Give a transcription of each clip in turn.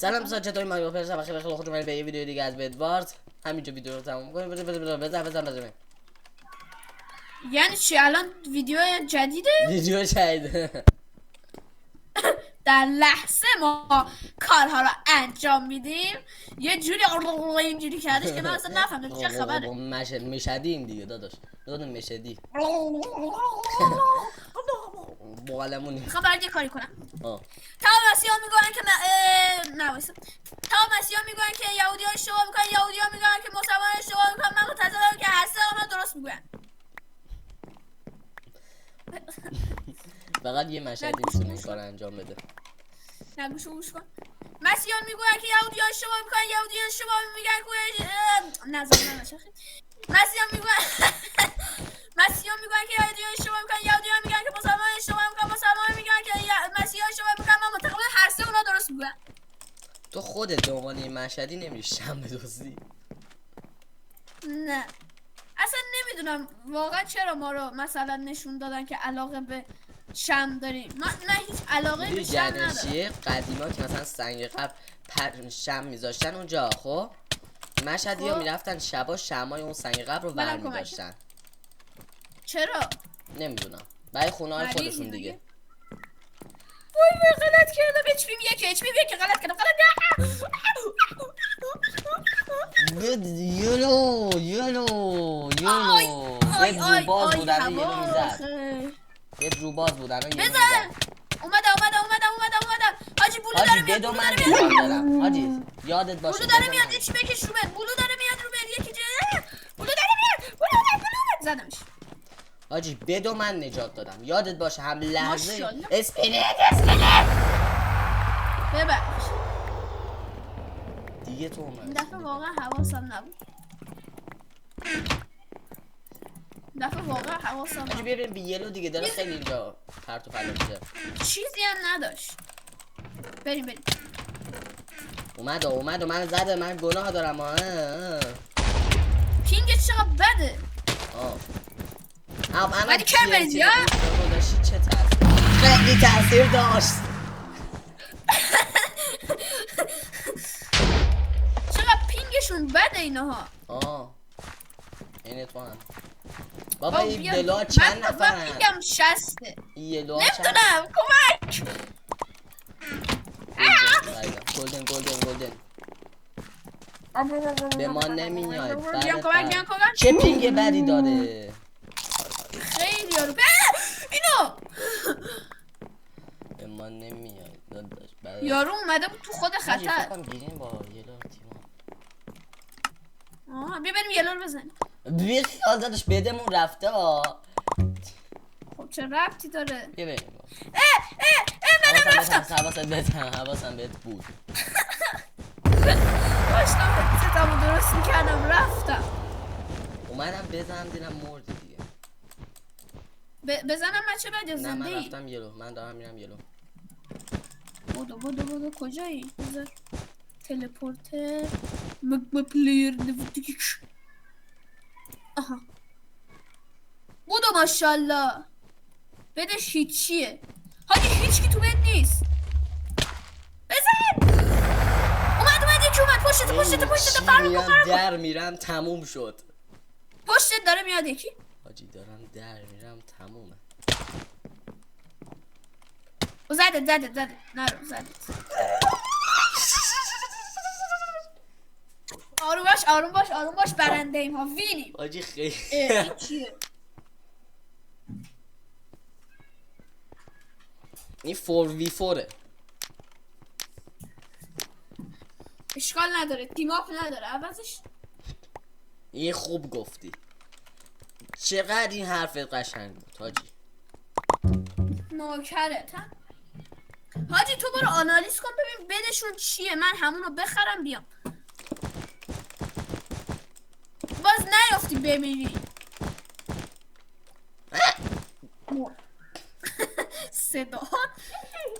سلام دوستان، چطوری؟ من گفتم بخیر خودتون به یه ویدیو دیگه از ادوارد. همینجا ویدیو رو تموم کنیم. بزن یعنی چی الان ویدیو جدیده؟ ویدیو جدید. در لحظه ما کارها رو انجام میدیم. یه جوری اینجوری کردش که من اصلا نفهمیدم چه خبره. مشهدیم دیگه داداش. داداش مشهدی. بالمون میخوام برای کاری کنم. تمام مسیحا میگن که تمام مسیحا میگن که یهودیان اشتباه میکنن، یهودیان میگن که مسلمانان اشتباه میکنن. من معتقدم که هر سه اونا درست میگن. فقط یه مشهدی میتونه این کار انجام بده. نگوشو گوش کن. مسیحیان میگن که یهودیان اشتباه میکنن، یهودیان اشتباه میگن که مسیحیان میگن مسیحیان میگن که یهودیان اشتباه میکنن، یهودیان میگن که مسلمانان اشتباه میکنن، مسلمانان میگن که مسیحیان اشتباه میکنن. من معتقدم هر سه اونا درست میگن. تو خودت به عنوان این مشهدی نمیری شم بدوزی؟ نه اصلا نمیدونم واقعا چرا ما رو مثلا نشون دادن که علاقه به شم داریم. من نه هیچ علاقه به شم ندارم. قدیما که مثلا سنگ قبر شم میذاشتن اونجا، خب مشهدی ها میرفتن شبا شمای اون سنگ قبر رو ور میداشتن. چرا؟ نمیدونم، برای خونه های خودشون دیگه. وای غلط کردم. اچ پی یک غلط کردم. یولو یه روباز بودن یه میزد. یه روباز بودن یه میزد. اومدم حاجی بولو داره میاد. بدو من دارم حاجی یادت باشه. بولو داره میاد. چی بکش رو بولو داره میاد رو بر یکی جه. بولو داره میاد. زدمش حاجی. بدو من نجات دادم یادت باشه. هم لحظه اسپینت ببخش دیگه تو اومد. این دفعه واقعا حواسم نبود. حاجی بریم یلو دیگه داره خیلی اینجا پرت و پلا میشه. چیزی هم نداشت. بریم اومد من زده. من گناه دارم. پینگش چقدر بده. ولی کم برید یا چه تاثیر خیلی تاثیر داشت. چقدر پینگشون بده اینها. این تو هم بابا این یلو چند نفرن؟ من پینگم 60. یلو نمیدونم کمک. گلدن به ما نمیاد. چه پینگ بدی داره. خیلی یارو اینو به ما نمیاد داداش. یارو اومده بود تو خود خطر. گیریم با یلو تیما. بیا بریم یلو رو بزنیم. بی خیال داداش بدمون رفته خب چه ربطی داره؟ بیا بریم. منم رفتم. حواسم بهت بود. داشتم ستامو درست میکردم رفتم. اومدم بزنم دیدم مردی دیگه. بزنم من چه بد یا زنده ای؟ نه من رفتم یلو. من دارم میرم یلو. بودو کجایی؟ بذار تلپورتر مگما پلیر نوتیکش. آها بودو ماشالله. بدش هیچیه حاجی. هیچ کی تو بد نیست. بزن. اومد یکی اومد. پشتت میرم در میرم تموم شد. پشتت داره میاد یکی. حاجی دارم در میرم تمومه. زدت نرو زدت. آروم باش برنده ایم ها. وینیم حاجی خیلی چیه این 4v4 اشکال نداره. تیم اپ نداره عوضش. این خوب گفتی. چقدر این حرفت قشنگ بود حاجی. نوکرت حاجی. تو برو آنالیز کن ببین بدشون چیه. من همونو بخرم بیام. باز نیافتی بمیری.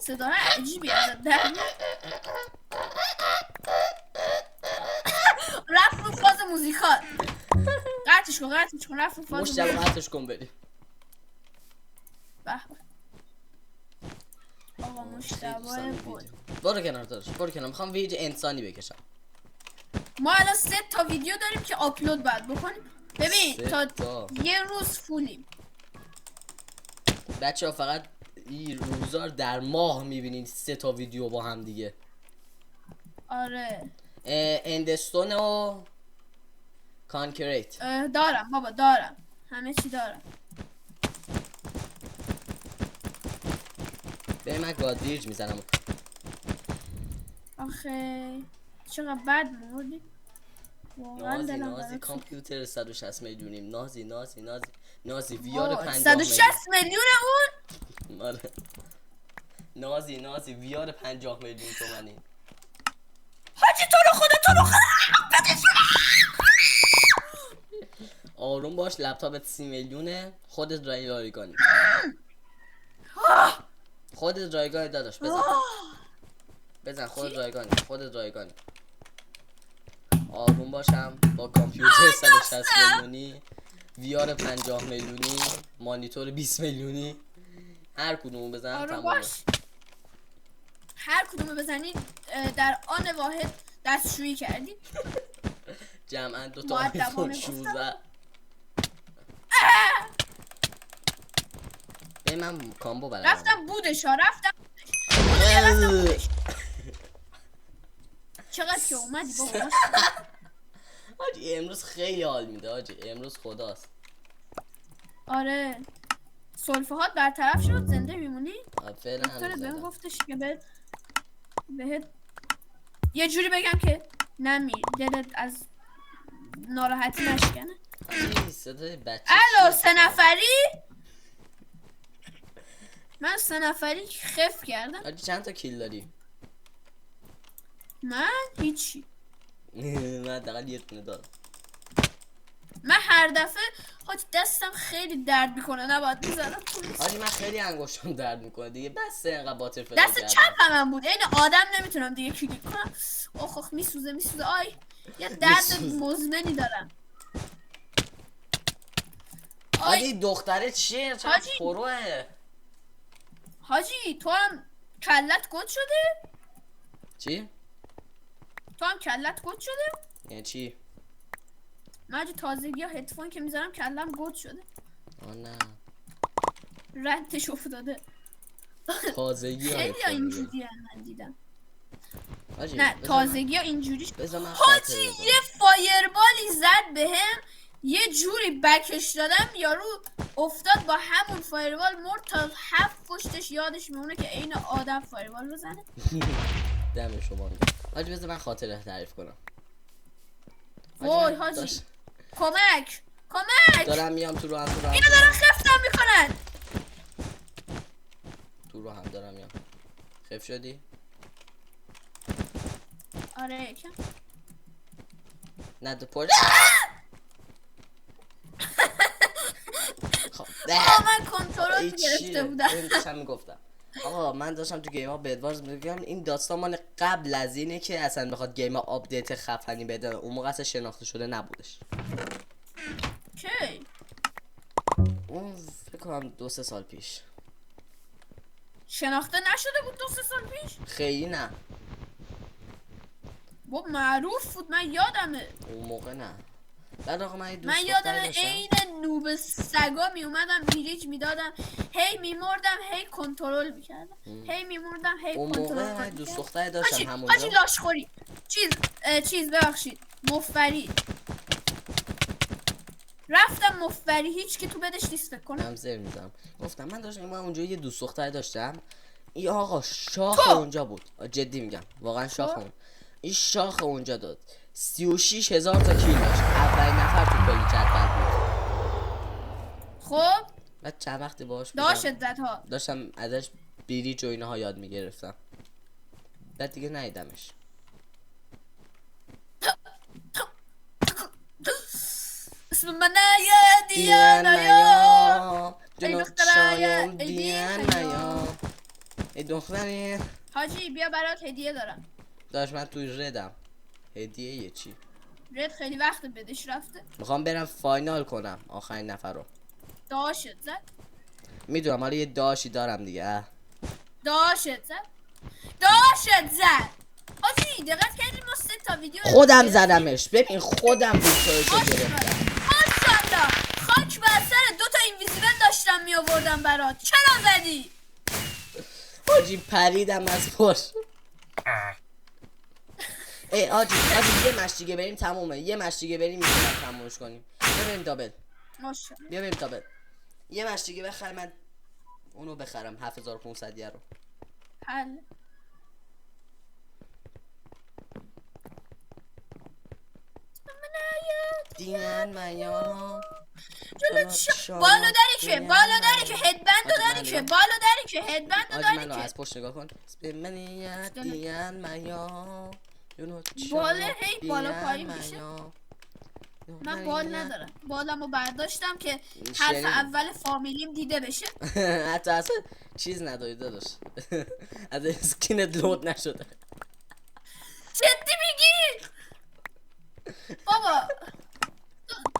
صدا عجیبی ازت در رفت رو فاز موزیکال. قطعش کن رفت رو فاز موزیکال. قطعش کن بریم. به آقا مشتبه بود. برو کنار داداش، برو کنار. میخوام ویج انسانی بکشم. ما الان 3 تا ویدیو داریم که آپلود باید بکنیم. ببین 3 تا تا. یه روز فولیم. بچه‌ها فقط این روزا رو در ماه میبینید 3 تا ویدیو با هم دیگه. آره اندستون و کانکریت دارم بابا، دارم همه چی دارم. به من گادریج میزنم. آخه چقدر بد مردی. واقعا نازی دلم نازی برات کامپیوتر 160 میلیونیم. نازی نازی نازی نازی ویار وای، 50 160 میلیون اون. آره. نازی نازی ویار 50 میلیون تومانی. حاجی تو رو خدا، تو رو خدا آروم باش، لپتاپت 30 میلیونه. خودت رایگانی. خودت رایگانی داداش، بزن. بزن خودت رایگانی، خودت رایگانی. آروم باشم با کامپیوتر 160 میلیونی، ویار 50 میلیونی، مانیتور 20 میلیونی. هر کدومو بزن آروم تمومه. باش. هر کدومو بزنی در آن واحد دستشویی کردی. جمعا 2 تا مؤدبانه آیفون گفتم. 16. به من کامبو بلدم. رفتم بودش ها، رفتم بودش. چقدر که اومدی بابا. آجی امروز خیلی حال میده آجی، امروز خداست. آره سلفهات برطرف شد، زنده میمونی. فعلا دکتر هنوز بهم زدم. گفتش که بهت یه جوری بگم که نمیر، دلت از ناراحتی نشکنه. آجی صدای بچه الو چیه 3 بکنم؟ نفری. من 3 نفری خف کردم. آجی چند تا کیل داری؟ من هیچی. من حداقل یه دونه دارم. من هر دفعه حاج دستم خیلی درد میکنه، نباید میزنم. آجی من خیلی انگشتم درد میکنه دیگه، بس اینقدر باتر فلان دست کردم. چپ هم بود، این آدم نمیتونم دیگه کلیک کنم. آخ میسوزه آی یه درد میسوزه. مزمنی دارم. آجی دختره چیه؟ چقدر حاجی. پروه. حاجی تو هم کلت گد شده؟ چی؟ تو هم کلت گد شده؟ یعنی چی؟ من حاجی تازگی ها هدفون که میزنم کلم گد شده. آه نه رنتش افتاده. تازگی ها خیلی هدفون اینجوری من دیدم. آجی نه تازگی ها اینجوری. بذار من حاجی خاطره کنم. یه فایربالی زد بهم، یه جوری بکش دادم یارو افتاد با همون فایربال مرد. تا 7 پشتش یادش میمونه که عین آدم فایربال بزنه. دم شما میگم. حاجی بذار من خاطره تعریف کنم. وای من حاجی کمک کمک. دارم میام تو رو هم اینا دارن خفتم میکنن. تو رو هم دارم میام. خف شدی؟ آره یکم. نه تو پشت. خب من کنترل گرفته بودم. چی میگفتم؟ آقا من داشتم تو گیم ها بدوارز میگم این داستان مال قبل از اینه که اصلا بخواد گیم ها آپدیت خفنی بده. اون موقع اصلا شناخته شده نبودش. کی؟ اون فکر کنم 2-3 سال پیش. شناخته نشده بود 2-3 سال پیش؟ خیلی نه. با معروف بود، من یادمه. اون موقع نه. بعد آقا من من یادمه عین نوب سگا می اومدم میریج میدادم، هی میمردم هی کنترل میکردم، هی میمردم هی اون کنترل موقع من دوست دختری داشتم همونجا. حاجی لاشخوری چیز ببخشید مفری. رفتم مفری هیچ که تو بدش نیست فکر کنم. هم زر میزنم. گفتم من داشتم من اونجا یه دوست دختری داشتم. این آقا شاخ اونجا بود. جدی میگم واقعا شاخ اون. این شاخ اونجا داد 36,000 تا کیل داشت. اولین نفر تو کلی جدول بود. خب بعد چند وقتی باهاش داشت زدها داشتم ازش بریج و اینها یاد میگرفتم. بعد دیگه ندیدمش. اسم من دیانا ای دخترای دیانا ای دختری. حاجی بیا برات هدیه دارم. داشت من توی ردم. هدیه یه چی؟ رد خیلی وقت بدش رفته. میخوام برم فاینال کنم آخرین نفر رو. داشت زد. میدونم حالا یه داشی دارم دیگه. داشت زد. داشت زد آجی دقت کردیم ما 3 تا ویدیو خودم زدمش، ببین خودم ویکتورشو گرفتم. ماشاءالله خاک بر سر 2 تا اینویزیبل داشتم می آوردم برات، چرا زدی؟ آجی پریدم از پشت. ای آجی یه مش دیگه بریم تمومه، یه مش دیگه بریم میتونم تمومش کنیم. بریم دابل، ماشاءالله بیا بریم دابل. یه مش دیگه بخر، من اونو بخرم 7500 یه رو. حل دیان مایا بالا داری که هدبند داری که بالا داری که هدبند آجی داری منو که از پشت نگاه کن. منیت دیان مایا بالا هی بالا پایین میشه. من بال ندارم، بالمو برداشتم که حرف اول فامیلیم دیده بشه. حتی اصلا چیز نداری داداش. از اسکینت لود نشده. جدی میگی؟ بابا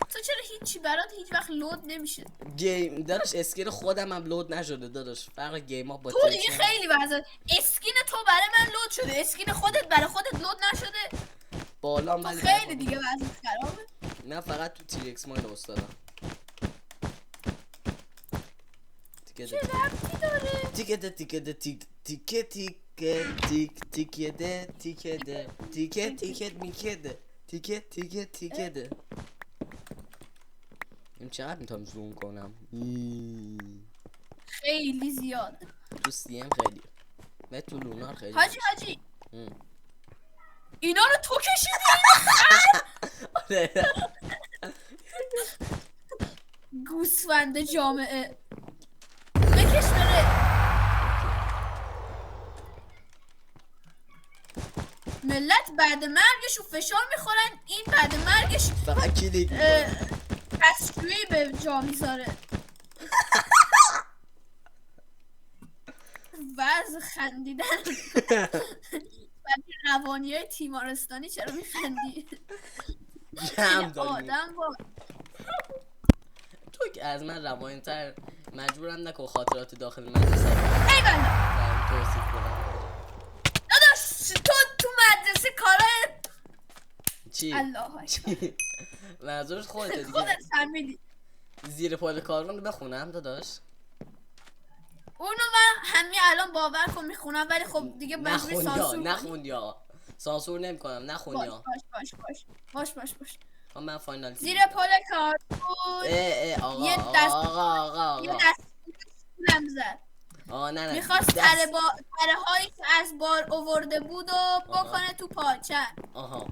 تو چرا هیچی برات هیچ وقت لود نمیشه؟ گیم داداش اسکین خودم هم لود نشده داداش. فرق گیم ها با تو دیگه خیلی وضعیت. اسکین تو برای من لود شده، اسکین خودت برای خودت لود نشده. بالام تو ولی خیلی دیگه وضعیت خرابه. من فقط تو تیریکس ما اینو استادم. چه ربطی داره؟ تیکه ده تیکه ده تیک تیکه تیکه تیک تیکه ده تیکه ده تیکه تیکه میکه ده تیکه تیکه تیکه ده. این چقدر میتونم زوم کنم؟ خیلی زیاد. تو سیم خیلی، نه تو لونار خیلی. حاجی اینا رو تو کشیدی؟ آره گوسفند جامعه بکش بره. ملت بعد مرگشو فشار میخورن، این بعد مرگش فقط کلیک دستشویی به جا میذاره. وضع خندیدن. بعد روانی های تیمارستانی چرا میخندی؟ جمع داریم. آدم با تو که از من روانی تر مجبورم نکن خاطرات داخل مدرسه ای بلا توصیف کنم. داداش تو مدرسه کارای چی؟ الله اکبر منظورت خودت دیگه. خودت فهمیدی. زیر پای کارون رو بخونم داداش. اونو من همین الان باور کن میخونم، ولی خب دیگه مجبوری سانسور کنی. نخون یا سانسور نمی‌کنم، نخون یا باش من فاینال زیر پل کارتون آقا یه دست آقا یه دست پولم زد. نه میخواست تره هایی که از بار آورده بود و بکنه تو پاچه. آها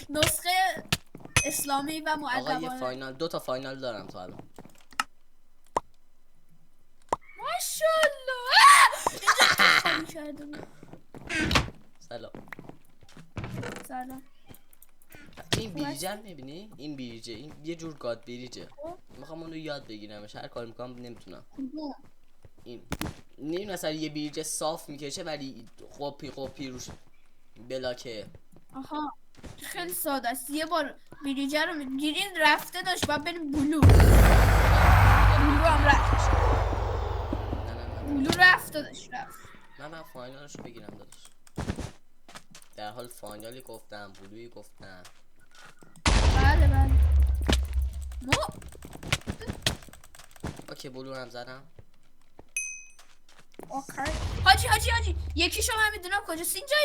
نسخه اسلامی و آقا یه مؤدبانه. فاینال، 2 تا فاینال دارم تو الان. ماشاءالله اینجا خالی کرده بود. سلام این بیریجه رو میبینی؟ این بیریجه، این یه جور گاد بیریجه. میخوام اون رو یاد بگیرمش، هر کار میکنم نمیتونم. این نیم مثلا یه بیریجه صاف میکشه ولی قپی روش بلاکه. آها خیلی ساده است. یه بار بیریجه رو میگیرین رفته داشت باید بریم بلو هم رفت. بلو رفته داشت رفت. من فاینالشو بگیرم داداش. در حال فاینالی گفتم، بلوی گفتم. بله اوکی بلو هم زدم. اوکی حاجی یکیشو من میدونم کجاست. اینجا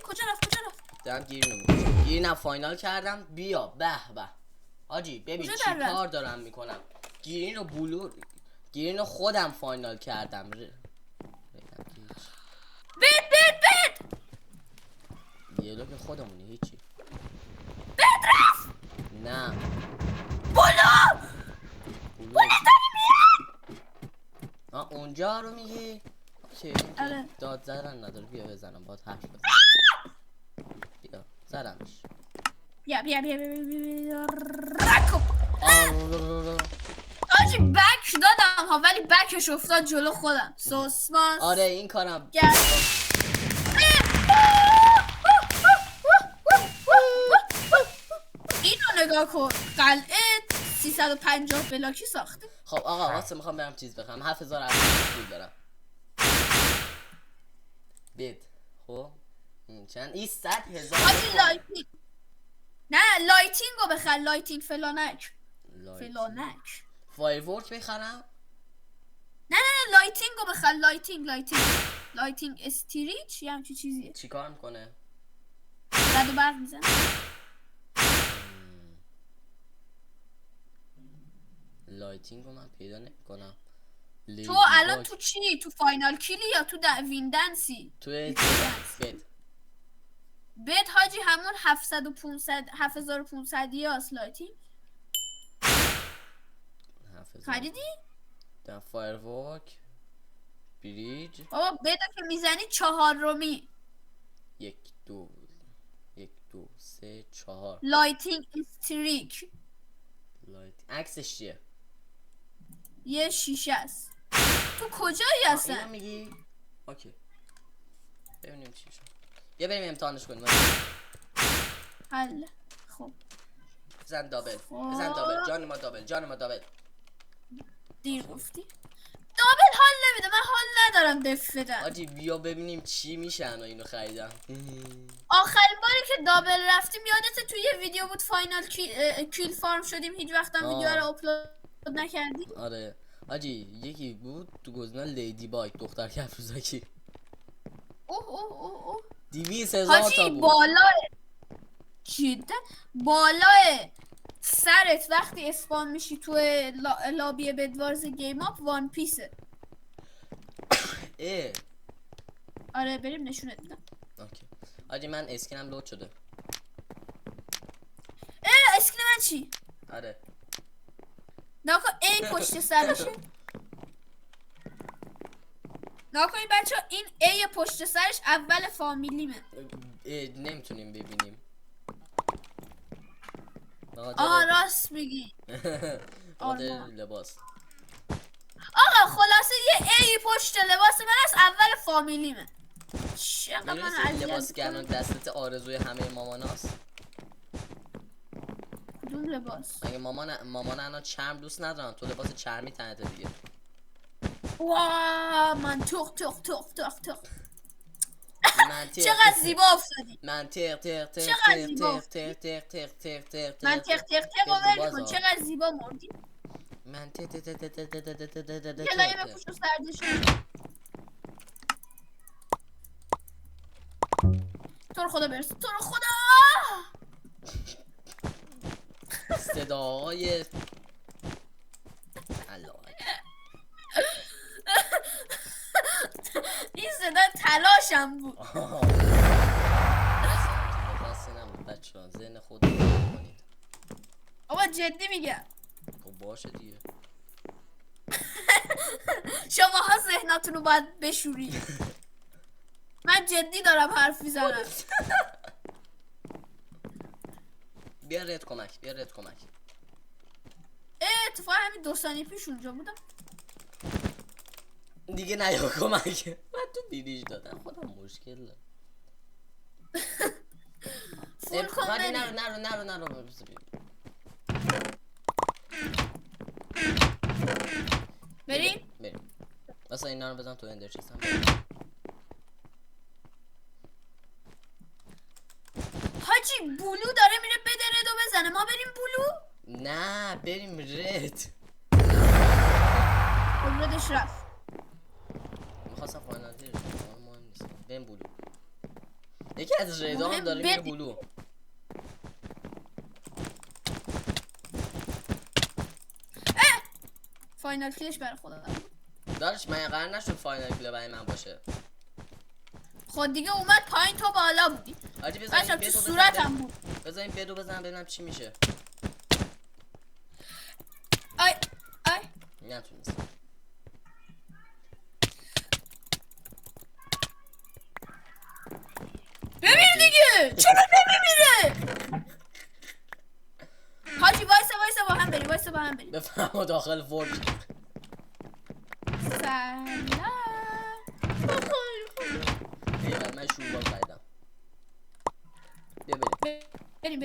کجا رفت دارم گیرینم فاینال کردم. بیا به حاجی ببین چی کار دارم میکنم. گیرین و بلو گیرین و خودم فاینال کردم. بیت یه لوک خودمونی هیچی. رفت نه بلو داری میاد. اونجا رو میگی؟ اوکی آره. داد زدن نداره، بیا بزنم باید حرف بزنم. بیا زدمش. بیا رکوب حاجی بک دادم ها، ولی بکش افتاد جلو خودم. سوسماس آره این کارم اینو نگاه کن. قلعه 350 بلاکی ساخته. خب آقا واسه میخوام برم چیز بخرم. 7000 پول دارم. بد خب این چند این 100,000 حاجی لایتینگ نه لایتینگ رو بخر لایتینگ فلانک فایرورک بخرم نه لایتینگ رو بخر لایتینگ استریچ یا همچی چیزیه چیکار میکنه رد و برق میزن لایتینگ رو من پیدا نمیکنم تو الان تو چی؟ تو فاینال کیلی یا تو ویندنسی؟ تو بد بد حاجی همون 700 و 500 7500 هست لایتینگ خریدی؟ در فایرورک بریج بابا بدو که میزنی 4 رومی 1 2 3 4 لایتینگ استریک لایت عکسش چیه یه شیشه است تو کجایی اینو هستن؟ میگی اوکی ببینیم چی شد بیا بریم امتحانش کنیم حل خب بزن دابل جان ما دابل دیر گفتی دابل حال نمیده من حال ندارم دف بدم آجی بیا ببینیم چی میشن و اینو خریدم آخرین باری که دابل رفتیم یادت توی یه ویدیو بود فاینال کیل فارم شدیم هیچ وقت هم ویدیو رو آپلود نکردیم آره آجی یکی بود تو گزینه لیدی باگ دختر کفروزکی اوه 200,000 تا حاجی بود بالای سرت وقتی اسپان میشی تو لابی بدوارز گیم اپ وان پیسه آره بریم نشونت میدم اوکی آجی من اسکینم لود شده اسکین من چی؟ آره ناکن ای پشت سرشه ناکن بچه این ای پشت سرش اول فامیلیمه نمیتونیم ببینیم راست میگی لباس آقا خلاصه یه ای پشت لباس من از اول فامیلیمه چقدر من میدونستی لباس که الان دستت آرزوی همه ماماناست کدوم لباس؟ مگه مامان الان چرم دوست ندارن تو لباس چرمی تنته دیگه واه من تخ من چقدر زیبا افتادی من تق چقدر زیبا من تق کن چقدر زیبا مردی من یه لایه بپوش و سردش تو رو خدا برسه تو رو خدا صدای این صدا تلاشم بود بس نمون بچه ها ذهن خود رو کنید آبا جدی میگم خب باشه دیگه شماها ذهناتون رو باید بشوری من جدی دارم حرف میزنم بیا رد کمک اتفاقا همین 2 ثانیه پیش اونجا بودم دیگه نیا کمک من تو بیریج دادم خودم مشکل دارم فول کن نرو بریم مثلا اینا رو بزن تو اندر چیستم حاجی بلو داره میره بده ردو بزنه ما بریم بلو نه بریم رد ردش رفت میخواستم فاینالی مهم نیست بریم بلو یکی از ردا هم داره میره بلو فاینال کیلش برای خدا دارش من قرار نشد فاینال کیل برای من باشه خود دیگه اومد پایین تو بالا بودی بچه تو صورتم بود بذاریم بدو بزنم ببینم چی میشه آی نتونست ببین دیگه چرا نمیبینه حاجی وایسا با هم بریم بفرما داخل ورک سلام ایوان من شوربال خریدم بیا بریم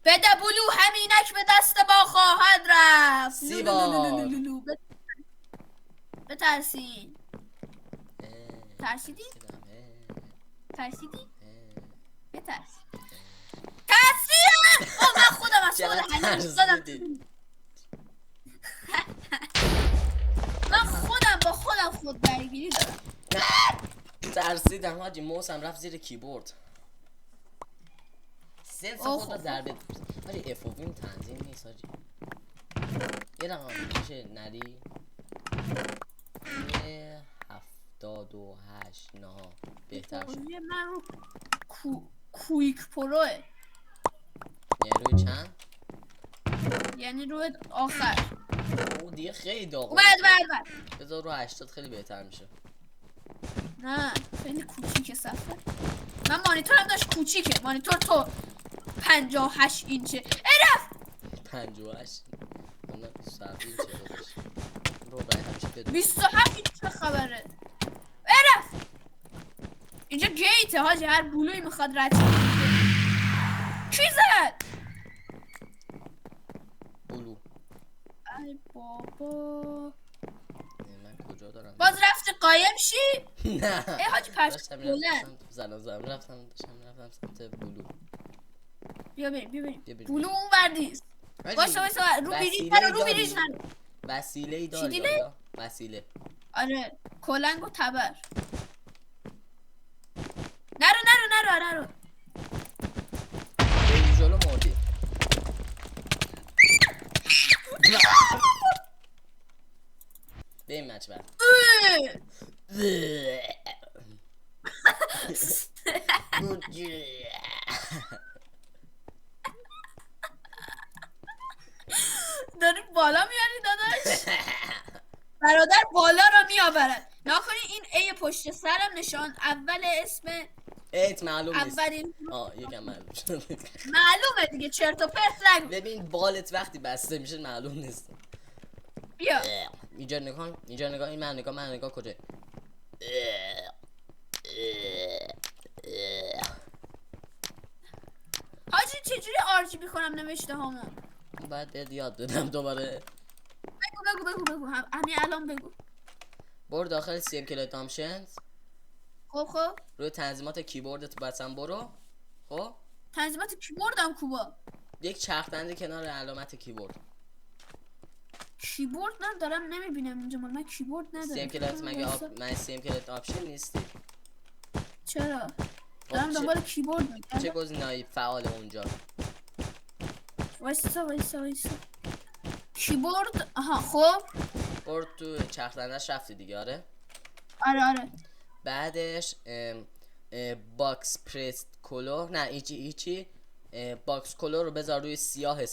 بده بلو همینک به دست ما خواهد رفت سیبا بترسین ترسیدی؟ ترسیدی؟ بترس. ترسیدم! او من خودم از خود من خودم با خودم خود درگیری دارم. ترسیدم حاجی، موسم رفت زیر کیبورد. سنس خود را ضربه حاجی. اف این تنظیم نیست حاجی. یه رقم میشه نری 78 نه بهتر شد. من رو کویک پروه، یعنی روی چند؟ یعنی روی آخر. او دیگه خیلی داغ. بعد بذار رو 80 خیلی بهتر میشه. نه خیلی کوچیکه صفحه. من مانیتورم داشت کوچیکه. مانیتور تو 58 اینچه. رفت 58 من صرفی اینچه داشت رو رای همیشه بدون 27 اینچ. چه خبره؟ رفت اینجا گیته حاجی. هر بلوی میخواد رد شه. کی زد؟ بلو. ای بابا من کجا دارم؟ باز رفتی قایم شی؟ نه ای حاجی پرش بلند. زنم رفتم سمت بلو. بیا بریم. بریم. بلو اون وردیست. واسه رو بریج نرو. وسیله ای داری؟ چی دیده؟ وسیله. آره کلنگ و تبر. نرو بری جلو مردی. بریم مچ بر. داری بالا میاری داداش. برادر بالا رو میآورد. نکنی این ای پشت سرم نشان اول اسم ایت معلوم نیست. اولین یکم معلوم شد. معلومه دیگه، چرت و پرت نگو. ببین بالت وقتی بسته میشه معلوم نیست. بیا اینجا نگاه این من نگاه کجا. حاجی چجوری RGB کنم نوشته هامون؟ باید بهت یاد بدم دوباره. بگو همین الان بگو. برو داخل CM کلیت آپشنز. خب روی تنظیمات کیبوردت بسن برو. خب تنظیمات کیبوردم کوبا. یک چرخدنده کنار علامت کیبورد. کیبورد ندارم نمیبینم اینجا. من کیبورد ندارم. CM کلیت مگه من CM کلیت آپشن نیستی؟ چرا؟ دارم دنبال کیبورد میگردم. چه گزینه‌ای فعال اونجا؟ وایسا کیبورد. آها خب برو تو چرخدندش رفتی دیگه. آره بعدش باکس پرست کلور. نه ایچی باکس کلور رو بذار روی سیاه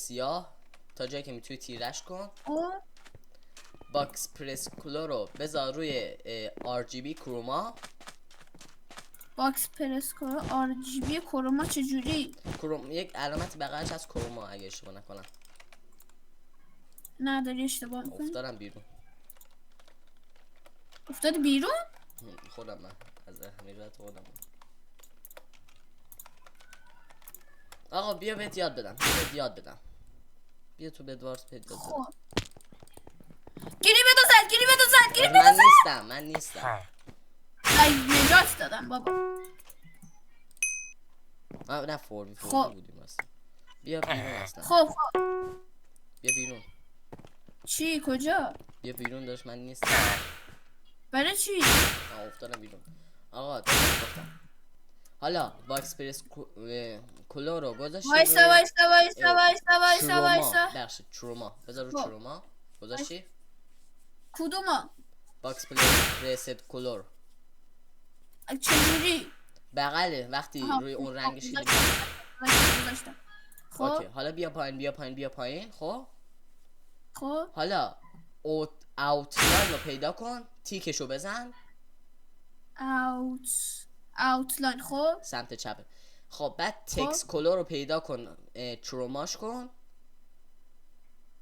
تا جایی که میتونی تیرش کن. باکس پرست کلور رو بذار روی RGB کروما. باکس پرس کلور RGB کروما چجوری؟ یک علامت بغلش از کروما اگه اشتباه نکنم. نه داری اشتباه میکنی. افتادی بیرون؟ خودم من از اهمیت خودم. آقا بیا بهت یاد بدم. بیا تو بدوارس پیدا. خب گیری بدوزد من نیستم. نجات دادم بابا. نه فوری بودیم اصلا. بیا بیرون اصلا. خب بیا بیرون. چی کجا؟ بیا بیرون داشت من نیستم. برای چی؟ افتادم بیرون. آقا گفتم. حالا باکس پرس کلور رو گذاشتی. وایسا بخش تروما بذار رو تروما گذاشتی. کدوما؟ باکس پرس کلور چجوری؟ بغله وقتی روی اون رنگش کلیک گذاشتم. خب اوکی حالا بیا پایین. خب حالا اوتلاین رو پیدا کن. تیکشو بزن. اوتلاین. خب سمت چپه. خب بعد تکس کلر رو پیدا کن. تروماش کن.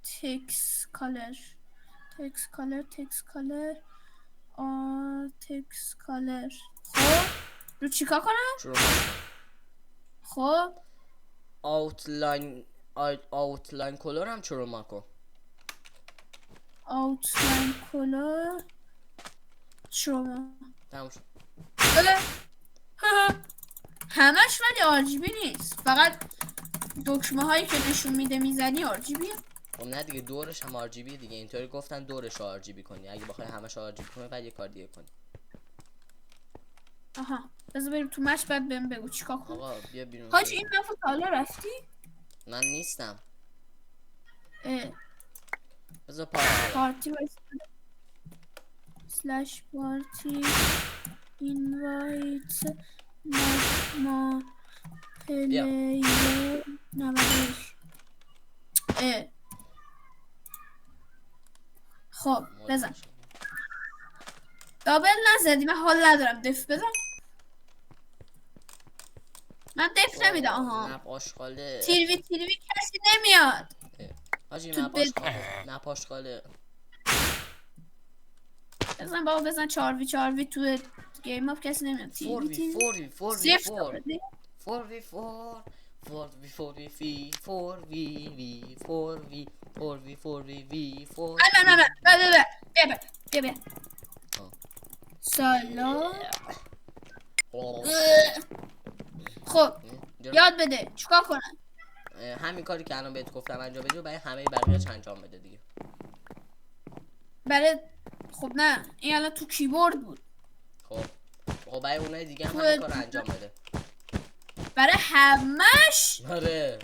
تکس کالر خب رو چیکار کنم؟ تروماش. خب اوتلاین کلر هم تروما کن. اوتلاین کلر تروما. تموم شد. همش ولی RGB نیست، فقط دکمه هایی که نشون میده میزنی RGB. خب نه دیگه دورش هم RGB دیگه، اینطوری گفتن دورش رو RGB کنی، اگه بخوای همش RGB کنی بعد یه کار دیگه کنی. آها بذار بریم تو مچ، بعد بهم بگو چیکار کنم. آقا بیا بیرون. حاجی این دفعه تا حالا رفتی؟ من نیستم. اه. بذار پارتی سلش پارتی اینوایت ما پلیر 91. خب بزن. دابل نزدی، من حال ندارم. دف بزن. من دف نمیدم. آها مپ آشغاله. تیروی کسی نمیاد. حاجی مپ آشغاله. مپ آشغاله. بزن بابا بزن. 4v4 تو گیم اپ کسی نمیاد. 4v4 سلام. خب یاد بده چیکار کنم. همین کاری که الان بهت گفتم انجام بدی و برای همه بقیه‌اش انجام بده دیگه. برای خب نه این الان تو کیبورد بود. خب برای اونای دیگه هم همین کارو انجام بده. برای همش. آره.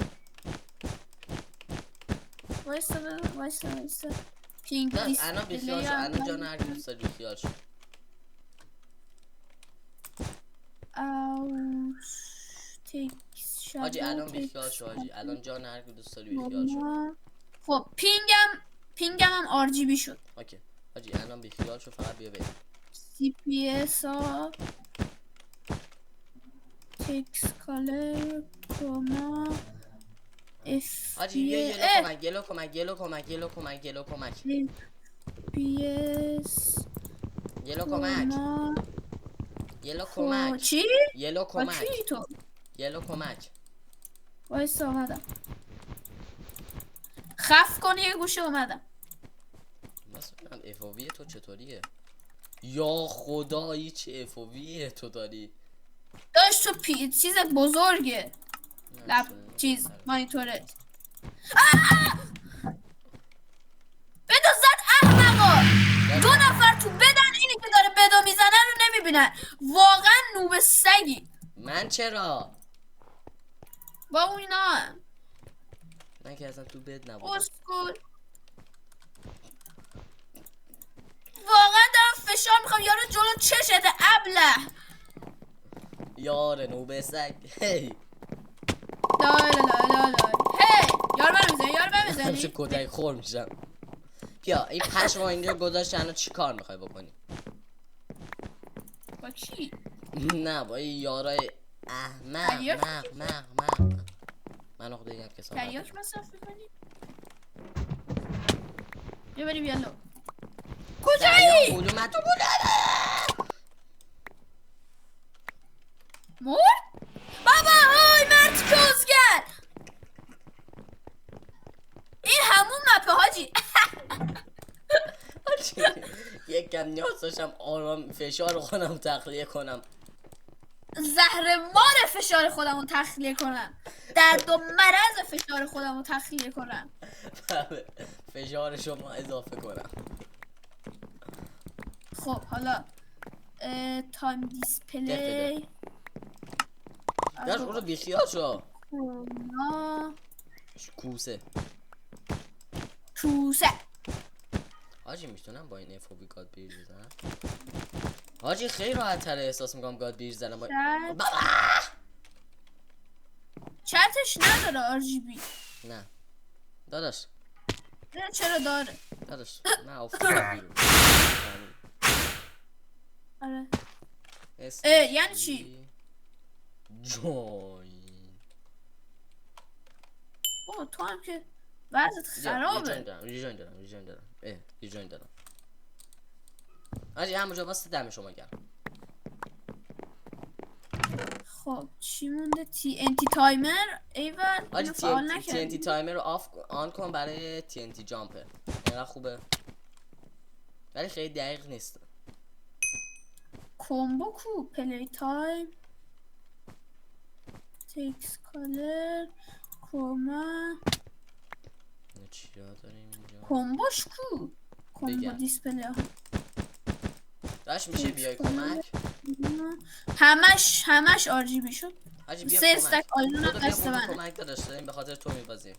وایسا پینگ دیسپلی. الان بیخیال شو. الان جان هر کی دوست داری بیخیال شو. حاجی الان بیخیال شو حاجی. الان جان هر کی دوست داری بیخیال شو. خب پینگم هم RGB شد. اوکی حاجی الان بیخیال شو، فقط بیا بریم. CPS ها تکس کالر کما اف حاجی گلو کمک گلو کمک PS چی؟ گلو کمک وایسا اومدم. خف کن یه گوشه اومدم. مثلا افووی تو چطوریه؟ یا خدایی چه افووی تو داری؟ داشت تو چیز بزرگه. چیز مانیتورت. بدو زد احمقا. 2 نفر تو بدن، اینی که داره بدو میزنه رو نمیبینن. واقعا نوب سگی. من چرا؟ با اینا من که اصلا تو بد نبودم. اسکول. واقعا دارم فشار میخوام یارو جلو چشته ابله. یار نوب سگ. هی لا هی یار من میزنی. چه کدای خور میشم. بیا این پشما اینجا گذاشت. الان چی کار میخوای بکنی؟ با کی؟ نه با این یارای احمق. من خود دیگه کسا تریاک مصرف میکنی؟ بیا بریم یالو. کجایی؟ من تو بودم مرد؟ بابا های مرد کسگر. این همون مپه حاجی. یک کم نیاز داشتم آرام فشار خودم تخلیه کنم. زهر مار فشار خودم رو تخلیه کنم. درد و مرض فشار خودم رو تخلیه کنم. فشار شما اضافه کنم. خب حالا تایم دیسپلی داشت اون رو بیخیال شو. کوسه حاجی میتونم با این افوبی گاد بیر بزنم. حاجی خیلی راحت تره احساس میکنم گاد بیر زنم. چتش نداره RGB. نه داداش. نه چرا داره داداش من افوبی بیرون. آره یعنی چی؟ جوین. اوه تو هم که وضعت خرابه. ریجوین دارم. حاجی همونجا واسه دم شما گرم. خب چی مونده؟ TNT تایمر. ایول حاجی TNT تایمر رو آن کن برای TNT جامپر. اینقدر خوبه ولی خیلی دقیق نیست. کومبو کو پلی تایم تکس کالر کروما چیا داریم اینجا؟ کومبوش کو کومبو بگم. دیسپلی داش میشه بیای کمک؟ همش آر جی بی شد. حاجی بیا 3 کمک. استک آیرون خودت بیا دست خودت منه. کمک داداش داریم به خاطر تو میبازیم.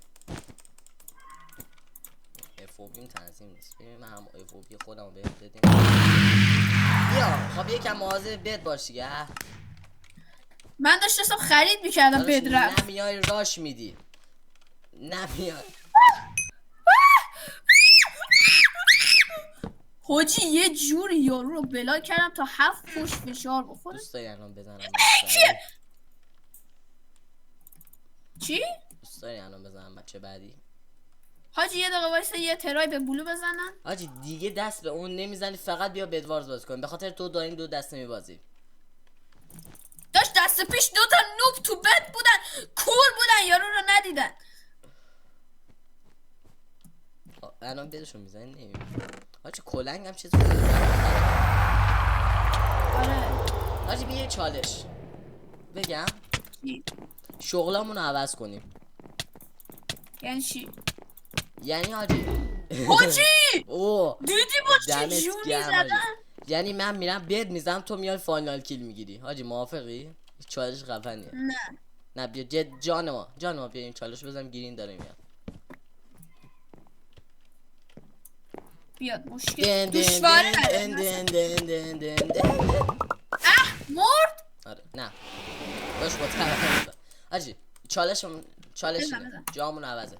افوبیم تنظیم نیست. ببین من هم افوبی خودمو بهت بدیم. بیا خب یکم مواظب بد باش دیگه. من داشتم خرید میکردم داداش بدرم. نمیای راش میدی. نمیای. حاجی یه جوری یارو رو بلا کردم تا 7 پشت فشار بخوره. دوست داری الان بزنم؟ چی؟ دوست داری الان بزنم بچه بعدی؟ حاجی یه دقیقه وایسا یه ترای به بلو بزنن. حاجی دیگه دست به اون نمیزنی، فقط بیا بدوارز بازی کن. به خاطر تو داریم دو دست نمیبازی. داشت دست پیش 2 تا نوب تو بد بودن کور بودن یارو رو ندیدن. الان بدشون میزنی نمیبینی. حاجی کلنگ هم چیز آره حاجی بیا یه چالش بگم. چی؟ شغلامونو عوض کنیم. یعنی چی؟ یعنی حاجی حاجی اوه دیدی با چه دمت جونی گرم حاجی. زدن؟ یعنی من میرم بد میزنم تو میای فاینال کیل میگیری. حاجی موافقی؟ چالش خفنیه. نه نه بیا جد جان ما بیا این چالش بزنم گیرین داره میاد. بیاد مشکل دن دن دشواره دن نداره. دن دن دن دن دن. اه مرد. آره نه باش با طرف حاجی چالش بزن، اینه. بزن. جامون عوضه.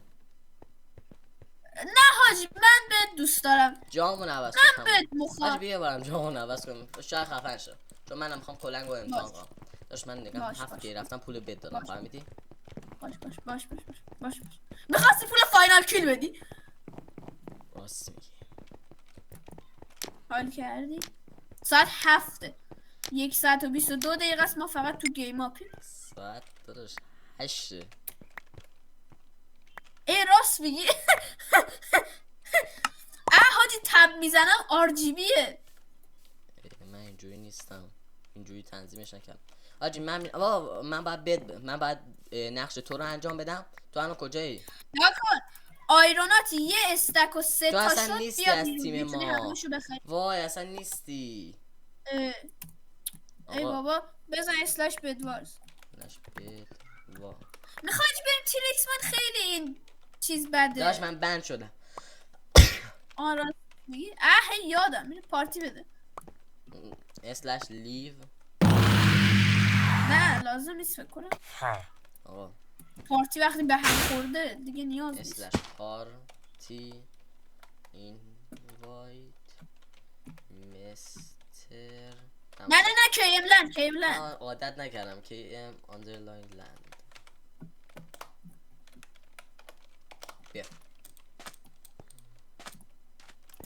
نه حاجی من به دوست دارم. جامون عوض من کن. به حاجی مخاط. بیا برام جامون عوض کنم شاید خفن شه. چون منم میخوام کلنگو امتحان باش. کنم. داش من نگم باش، 7 باش. کی رفتم پول بد دادم باش. فهمیدی؟ باش میخواستی پول فاینال کیل بدی؟ راست میگی. حال کردی؟ ساعت 7 1:22 است ما فقط تو گیم آپیم. ساعت داداش 8. ای راست میگی. حاجی تب میزنم آر جی بیه. من اینجوری نیستم. اینجوری تنظیمش نکردم. حاجی من باید نقش تو رو انجام بدم. تو الان کجایی؟ نکن آیروناتی یه استک و 3 تو تا اصلا شد نیستی بیا از بیرون تیم میتونی ما. همشو بخری. وای اصلا نیستی. ای آقا بابا بزن اسلش بدوارز. نش بد وا. میخوای بریم تیرکس من خیلی این چیز بده. داش من بند شدم. آن راست میگی؟ هی یادم میره پارتی بده. اسلش لیو. نه لازم نیست فکر کنم. آقا پارتی وقتی به هم خورده دیگه نیاز نیست. اسلش پارتی اینوایت مستر. نه کیملند عادت نکردم که ام آندرلاین لند.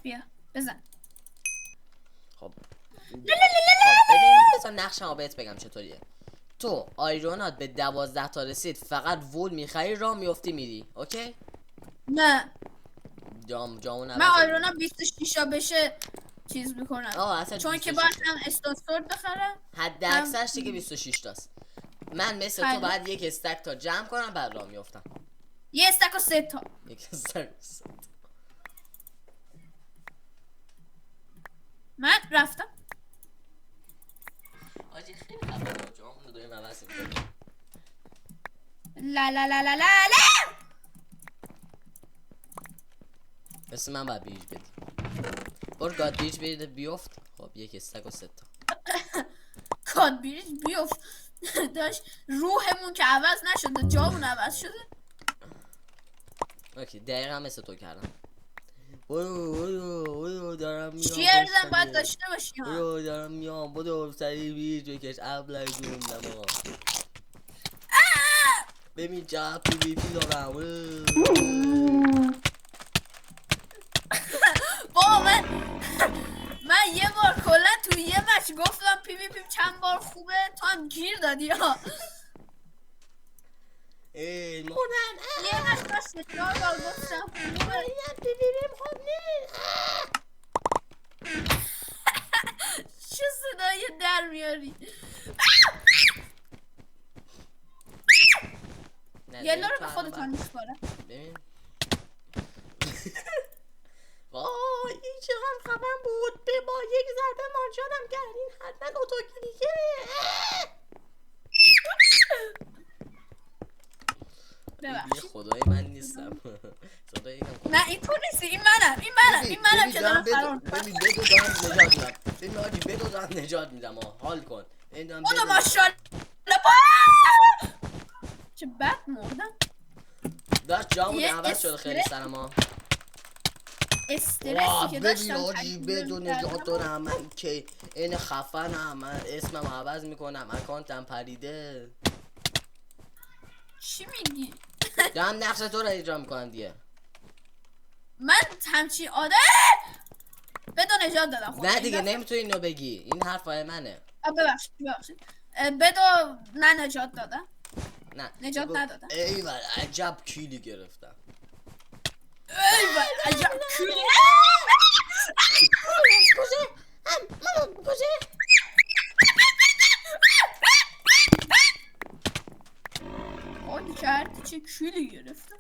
بیا بزن. خب ببین بذار نقشمو بهت بگم چطوریه. تو آیرونات به 12 تا رسید فقط وول میخری راه میفتی میری. اوکی؟ نه جامون من آیرونا 26 بشه چیز میکنم. اصلا چون که 26 باید هم استاسورد بخرم. حد اکثرش دیگه 26 تاست. من مثل تو حله. بعد یک استک تا جمع کنم بعد راه میافتم. یه استک و 3 تا. یک استک. من رفتم. آجی خیلی خفنه جامون رو داریم عوض میکنیم. لا لا لا لا لا لا. مثل من باید بیج بدی. برو گاد بیج برید بیفت. خب یک استک و 3 تا. کاد بیریج بیفت. داشت روحمون که عوض نشده جامون عوض شده. اوکی دقیقا مثل تو کردم. برو دارم میام. شیرزن باید داشته باشی ها. برو دارم میام. برو سریع بیج بکش ابله جون نما. ببین چقدر پی وی پی دارم. بابا من یه بار کلا توی یه مچ گفتم پی وی پی چند بار خوبه تو هم گیر دادی ها. ای مادر یه مچ من 3-4 بار گفتم خوبه. پی وی پی خوب نیست. چه صدایی در میاری؟ یلو رو به خودتان میسپارم. ببین وای این چقدر خفن بود. به با یک ضربه مانشانم کردین. حتما اتوکلیکه. ببخشید. خدای من نیستم. صدای اینم نه این تو نیستی، این منم که دارم فرار میکنم. ببین بدو دارم نجات میدم. ببین آجی بدو دارم نجات میدم. حال کن. خدا ماشاءالله. چه بد مردم. داشت جامون عوض شده خیلی سرم ها. استرسی که داشتم. ببین آجی بدو نجات دارم. من که این خفنم. من اسمم عوض میکنم. اکانتم پریده. چی میگی؟ دارم نقش تو رو اجرا میکنم دیگه. من همچی آده بدو نجات دادم. خب نه دیگه نمیتونی اینو بگی. این حرفای منه. ببخشید بدو نه نجات دادم. نه نجات ندادم. ایول عجب کیلی گرفتم. ایول عجب کیلی. کجه آدی کردی چه کیلی گرفتم.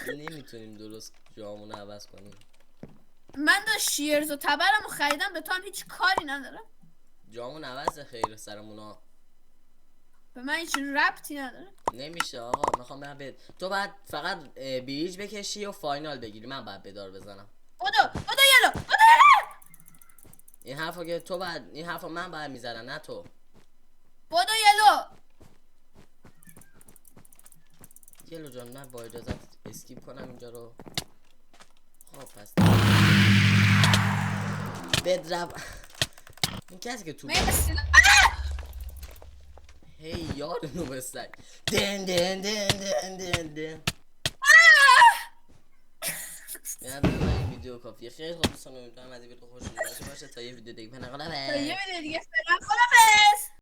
نمیتونیم درست جامون عوض کنیم. من دا شیرز و تبرم رو خریدم به تو هم هیچ کاری ندارم. جامون عوض خیر سرمونا. به من هیچ ربطی نداره. نمیشه آقا. میخوام برم تو باید فقط بیج بکشی و فاینال بگیری. من باید بدار بزنم. بدو یلو. این حرفا که تو باید این حرفا من باید میزنم نه تو. بدو یلو. یلو جان من با اجازت اسکیپ کنم اینجا رو. خب پس بدرم. این کسی که تو مرسی. هی یار نو بستک دن دن دن دن دن دن. یاد این ویدیو کافیه. خیلی خوب دوستان امیدوارم از این ویدیو خوشتون اومده باشه. تا یه ویدیو دیگه تا یه ویدیو دیگه فعلا خدافظ.